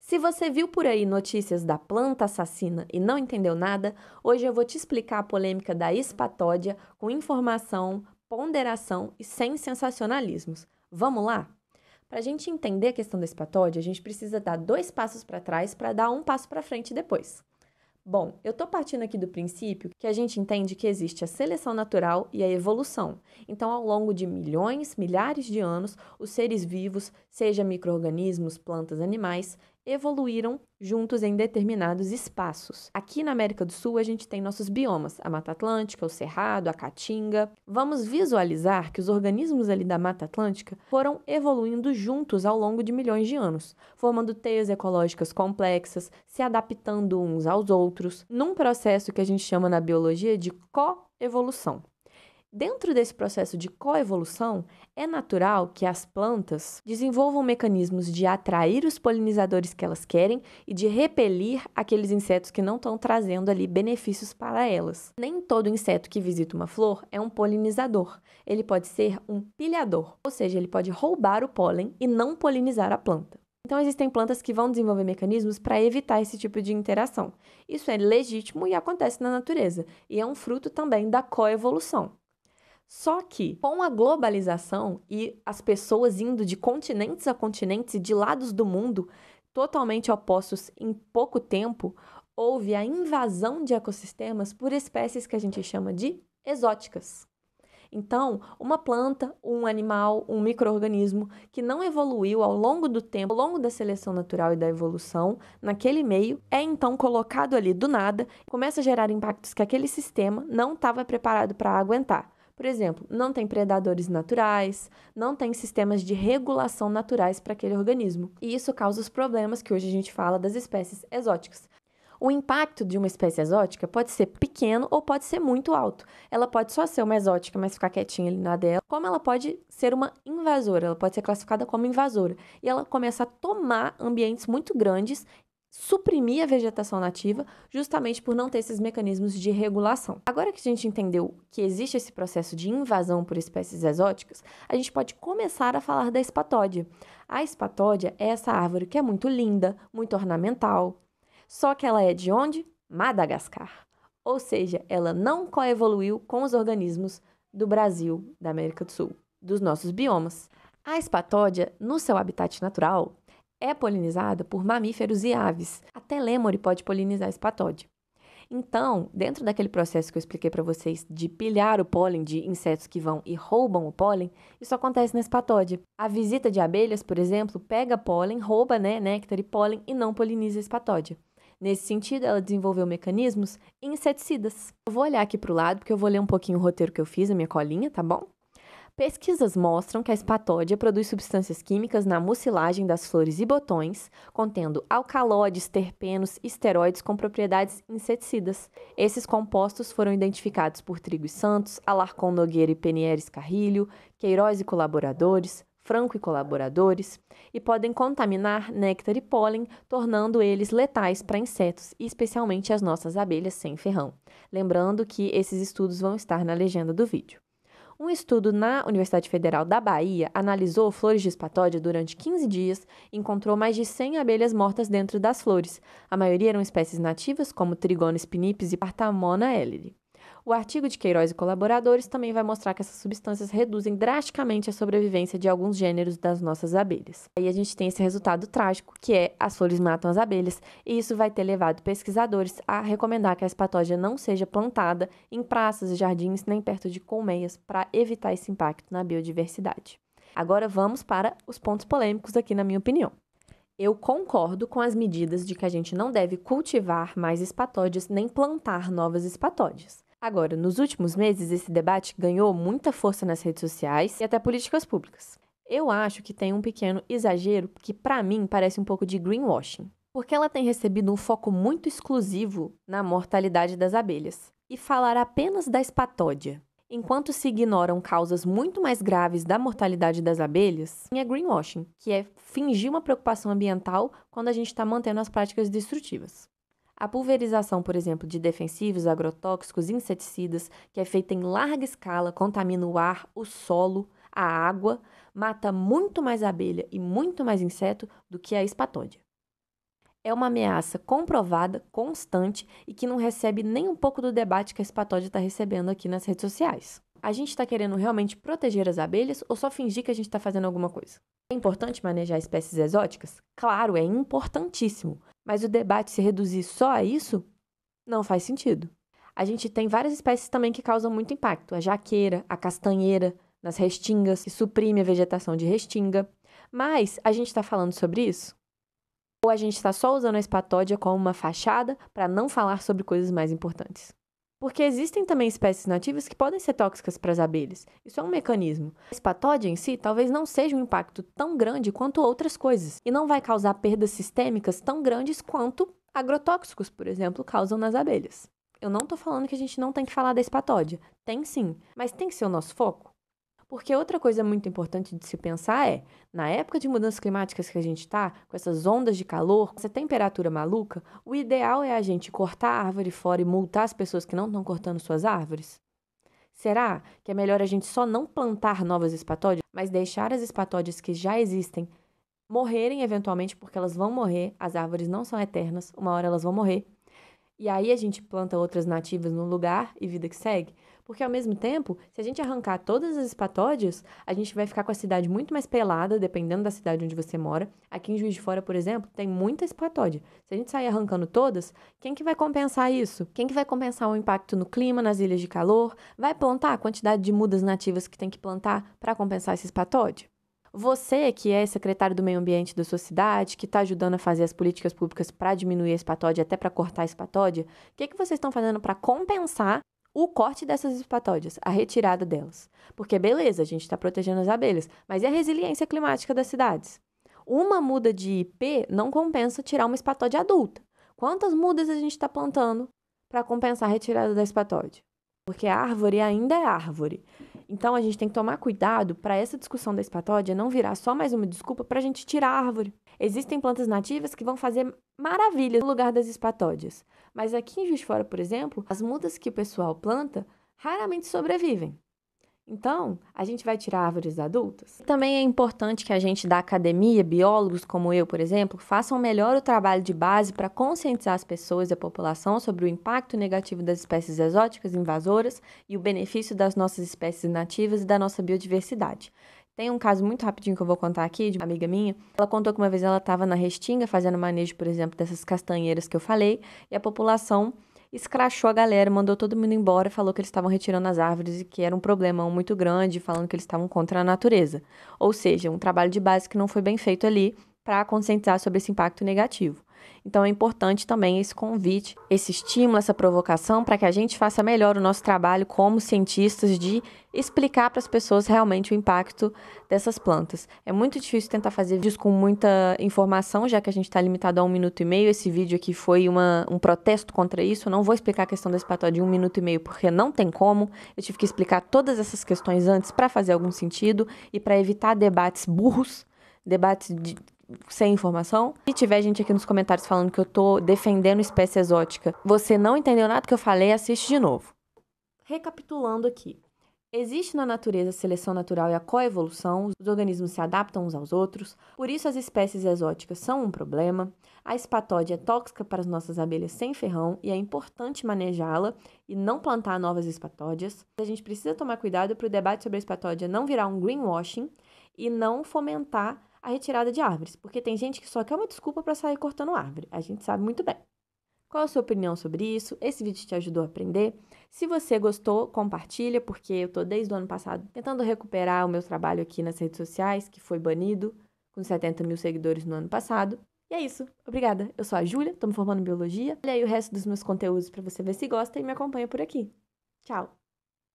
Se você viu por aí notícias da planta assassina e não entendeu nada, hoje eu vou te explicar a polêmica da espatódia com informação, ponderação e sem sensacionalismos. Vamos lá? Para a gente entender a questão da espatódia, a gente precisa dar 2 passos para trás para dar 1 passo para frente depois. Bom, eu estou partindo aqui do princípio que a gente entende que existe a seleção natural e a evolução. Então, ao longo de milhões, milhares de anos, os seres vivos, seja micro-organismos, plantas, animais, evoluíram juntos em determinados espaços. Aqui na América do Sul, a gente tem nossos biomas, a Mata Atlântica, o Cerrado, a Caatinga. Vamos visualizar que os organismos ali da Mata Atlântica foram evoluindo juntos ao longo de milhões de anos, formando teias ecológicas complexas, se adaptando uns aos outros, num processo que a gente chama na biologia de coevolução. Dentro desse processo de coevolução, é natural que as plantas desenvolvam mecanismos de atrair os polinizadores que elas querem e de repelir aqueles insetos que não estão trazendo ali benefícios para elas. Nem todo inseto que visita uma flor é um polinizador. Ele pode ser um pilhador, ou seja, ele pode roubar o pólen e não polinizar a planta. Então, existem plantas que vão desenvolver mecanismos para evitar esse tipo de interação. Isso é legítimo e acontece na natureza, e é um fruto também da coevolução. Só que, com a globalização e as pessoas indo de continentes a continentes e de lados do mundo totalmente opostos em pouco tempo, houve a invasão de ecossistemas por espécies que a gente chama de exóticas. Então, uma planta, um animal, um micro-organismo que não evoluiu ao longo do tempo, ao longo da seleção natural e da evolução, naquele meio, é então colocado ali do nada, começa a gerar impactos que aquele sistema não estava preparado para aguentar. Por exemplo, não tem predadores naturais, não tem sistemas de regulação naturais para aquele organismo. E isso causa os problemas que hoje a gente fala das espécies exóticas. O impacto de uma espécie exótica pode ser pequeno ou pode ser muito alto. Ela pode só ser uma exótica, mas ficar quietinha ali na dela, como ela pode ser uma invasora, ela pode ser classificada como invasora. E ela começa a tomar ambientes muito grandes, suprimir a vegetação nativa, justamente por não ter esses mecanismos de regulação. Agora que a gente entendeu que existe esse processo de invasão por espécies exóticas, a gente pode começar a falar da espatódia. A espatódia é essa árvore que é muito linda, muito ornamental, só que ela é de onde? Madagascar. Ou seja, ela não coevoluiu com os organismos do Brasil, da América do Sul, dos nossos biomas. A espatódia, no seu habitat natural, é polinizada por mamíferos e aves. Até lêmure pode polinizar a espatódia. Então, dentro daquele processo que eu expliquei para vocês de pilhar o pólen de insetos que vão e roubam o pólen, isso acontece na espatódia. A visita de abelhas, por exemplo, pega pólen, rouba, néctar e pólen e não poliniza a espatódia. Nesse sentido, ela desenvolveu mecanismos inseticidas. Eu vou olhar aqui para o lado, porque eu vou ler um pouquinho o roteiro que eu fiz, a minha colinha, tá bom? Pesquisas mostram que a espatódia produz substâncias químicas na mucilagem das flores e botões, contendo alcaloides, terpenos e esteroides com propriedades inseticidas. Esses compostos foram identificados por Trigo e Santos, Alarcon Nogueira e Penieres Carrilho, Queiroz e colaboradores, Franco e colaboradores, e podem contaminar néctar e pólen, tornando eles letais para insetos, e especialmente as nossas abelhas sem ferrão. Lembrando que esses estudos vão estar na legenda do vídeo. Um estudo na Universidade Federal da Bahia analisou flores de espatódia durante 15 dias e encontrou mais de 100 abelhas mortas dentro das flores. A maioria eram espécies nativas, como Trigono spinipes e Partamona elleri. O artigo de Queiroz e colaboradores também vai mostrar que essas substâncias reduzem drasticamente a sobrevivência de alguns gêneros das nossas abelhas. Aí a gente tem esse resultado trágico, que é as flores matam as abelhas, e isso vai ter levado pesquisadores a recomendar que a espatódia não seja plantada em praças e jardins nem perto de colmeias para evitar esse impacto na biodiversidade. Agora vamos para os pontos polêmicos aqui, na minha opinião. Eu concordo com as medidas de que a gente não deve cultivar mais espatódias nem plantar novas espatódias. Agora, nos últimos meses, esse debate ganhou muita força nas redes sociais e até políticas públicas. Eu acho que tem um pequeno exagero que, para mim, parece um pouco de greenwashing, porque ela tem recebido um foco muito exclusivo na mortalidade das abelhas e falar apenas da espatódia, enquanto se ignoram causas muito mais graves da mortalidade das abelhas, é greenwashing, que é fingir uma preocupação ambiental quando a gente está mantendo as práticas destrutivas. A pulverização, por exemplo, de defensivos, agrotóxicos, inseticidas, que é feita em larga escala, contamina o ar, o solo, a água, mata muito mais abelha e muito mais inseto do que a espatódia. É uma ameaça comprovada, constante e que não recebe nem um pouco do debate que a Espatódia está recebendo aqui nas redes sociais. A gente está querendo realmente proteger as abelhas ou só fingir que a gente está fazendo alguma coisa? É importante manejar espécies exóticas? Claro, é importantíssimo. Mas o debate se reduzir só a isso não faz sentido. A gente tem várias espécies também que causam muito impacto. A jaqueira, a castanheira, nas restingas, que suprime a vegetação de restinga. Mas a gente está falando sobre isso? Ou a gente está só usando a espatódia como uma fachada para não falar sobre coisas mais importantes? Porque existem também espécies nativas que podem ser tóxicas para as abelhas. Isso é um mecanismo. A espatódia em si talvez não seja um impacto tão grande quanto outras coisas e não vai causar perdas sistêmicas tão grandes quanto agrotóxicos, por exemplo, causam nas abelhas. Eu não estou falando que a gente não tem que falar da espatódia. Tem sim, mas tem que ser o nosso foco. Porque outra coisa muito importante de se pensar é, na época de mudanças climáticas que a gente está, com essas ondas de calor, com essa temperatura maluca, o ideal é a gente cortar a árvore fora e multar as pessoas que não estão cortando suas árvores? Será que é melhor a gente só não plantar novas espatódias, mas deixar as espatódias que já existem morrerem eventualmente, porque elas vão morrer, as árvores não são eternas, uma hora elas vão morrer. E aí a gente planta outras nativas no lugar e vida que segue? Porque ao mesmo tempo, se a gente arrancar todas as espatódias, a gente vai ficar com a cidade muito mais pelada, dependendo da cidade onde você mora. Aqui em Juiz de Fora, por exemplo, tem muita espatódia. Se a gente sair arrancando todas, quem que vai compensar isso? Quem que vai compensar o impacto no clima, nas ilhas de calor? Vai plantar a quantidade de mudas nativas que tem que plantar para compensar essa espatódia? Você, que é secretário do meio ambiente da sua cidade, que está ajudando a fazer as políticas públicas para diminuir a espatódia, até para cortar a espatódia, o que vocês estão fazendo para compensar o corte dessas espatódias, a retirada delas? Porque, beleza, a gente está protegendo as abelhas, mas e a resiliência climática das cidades? Uma muda de IP não compensa tirar uma espatódia adulta. Quantas mudas a gente está plantando para compensar a retirada da espatódia? Porque a árvore ainda é árvore. Então, a gente tem que tomar cuidado para essa discussão da espatódia não virar só mais uma desculpa para a gente tirar a árvore. Existem plantas nativas que vão fazer maravilhas no lugar das espatódias. Mas aqui em Juiz de Fora, por exemplo, as mudas que o pessoal planta raramente sobrevivem. Então, a gente vai tirar árvores adultas? Também é importante que a gente da academia, biólogos como eu, por exemplo, façam melhor o trabalho de base para conscientizar as pessoas e a população sobre o impacto negativo das espécies exóticas invasoras e o benefício das nossas espécies nativas e da nossa biodiversidade. Tem um caso muito rapidinho que eu vou contar aqui de uma amiga minha. Ela contou que uma vez ela estava na Restinga fazendo manejo, por exemplo, dessas castanheiras que eu falei, e a população escrachou a galera, mandou todo mundo embora, falou que eles estavam retirando as árvores e que era um problemão muito grande, falando que eles estavam contra a natureza. Ou seja, um trabalho de base que não foi bem feito ali para conscientizar sobre esse impacto negativo. Então é importante também esse convite, esse estímulo, essa provocação para que a gente faça melhor o nosso trabalho como cientistas de explicar para as pessoas realmente o impacto dessas plantas. É muito difícil tentar fazer vídeos com muita informação, já que a gente está limitado a 1 minuto e meio. Esse vídeo aqui foi um protesto contra isso. Eu não vou explicar a questão da espatódia em 1 minuto e meio, porque não tem como. Eu tive que explicar todas essas questões antes para fazer algum sentido e para evitar debates burros, debates sem informação. Se tiver gente aqui nos comentários falando que eu tô defendendo espécie exótica, você não entendeu nada que eu falei, assiste de novo. Recapitulando aqui. Existe na natureza a seleção natural e a coevolução, os organismos se adaptam uns aos outros, por isso as espécies exóticas são um problema, a espatódia é tóxica para as nossas abelhas sem ferrão e é importante manejá-la e não plantar novas espatódias. A gente precisa tomar cuidado para o debate sobre a espatódia não virar um greenwashing e não fomentar a retirada de árvores, porque tem gente que só quer uma desculpa para sair cortando árvore, a gente sabe muito bem. Qual a sua opinião sobre isso?Esse vídeo te ajudou a aprender? Se você gostou, compartilha, porque eu tô desde o ano passado tentando recuperar o meu trabalho aqui nas redes sociais, que foi banido, com 70 mil seguidores no ano passado. E é isso. Obrigada. Eu sou a Júlia, tô me formando em Biologia. Olha aí o resto dos meus conteúdos para você ver se gosta e me acompanha por aqui. Tchau!